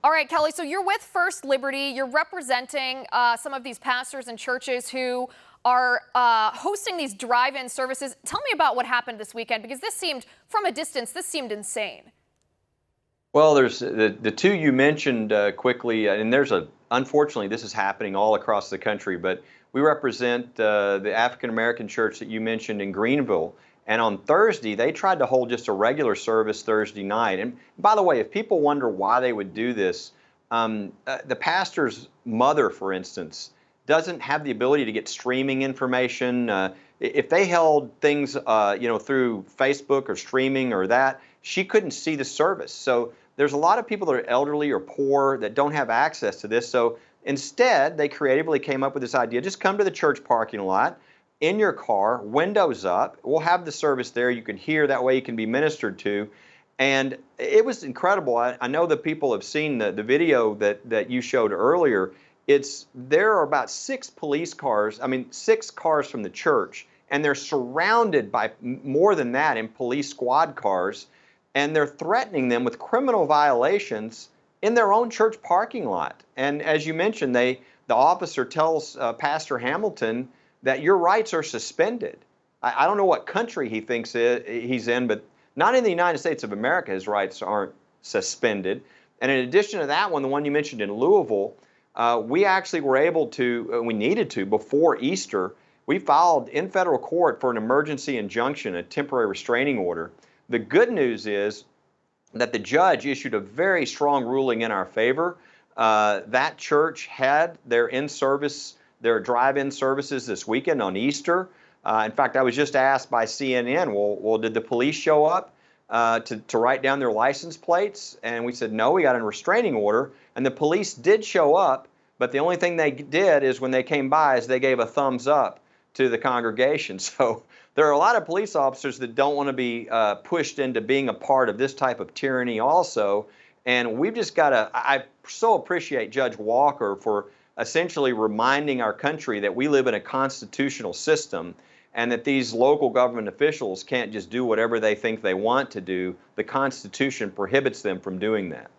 All right, Kelly, so you're with First Liberty. You're representing some of these pastors and churches who are hosting these drive-in services. Tell me about what happened this weekend, because this seemed, from a distance, this seemed insane. Well, there's the two you mentioned quickly, and unfortunately, this is happening all across the country, but we represent the African American church that you mentioned in Greenville. And on Thursday, they tried to hold just a regular service Thursday night. And by the way, if people wonder why they would do this, the pastor's mother, for instance, doesn't have the ability to get streaming information. If they held things, through Facebook or streaming or that, she couldn't see the service. So there's a lot of people that are elderly or poor that don't have access to this. So instead, they creatively came up with this idea: just come to the church parking lot in your car, windows up. We'll have the service there. You can hear, that way you can be ministered to. And it was incredible. I know that people have seen the video that you showed earlier. There are about 6 police cars, 6 cars from the church, and they're surrounded by more than that in police squad cars, and they're threatening them with criminal violations in their own church parking lot. And as you mentioned, the officer tells Pastor Hamilton that your rights are suspended. I don't know what country he thinks he's in, but not in the United States of America, his rights aren't suspended. And in addition to that one, the one you mentioned in Louisville, we actually were able to, we needed to, before Easter, we filed in federal court for an emergency injunction, a temporary restraining order. The good news is that the judge issued a very strong ruling in our favor. That church had their drive-in services this weekend on Easter. In fact, I was just asked by CNN, well, did the police show up to write down their license plates? And we said, no, we got a restraining order. And the police did show up, but the only thing they did is when they came by is they gave a thumbs up to the congregation. So there are a lot of police officers that don't want to be pushed into being a part of this type of tyranny also. And we've just got to, I so appreciate Judge Walker for essentially reminding our country that we live in a constitutional system and that these local government officials can't just do whatever they think they want to do. The Constitution prohibits them from doing that.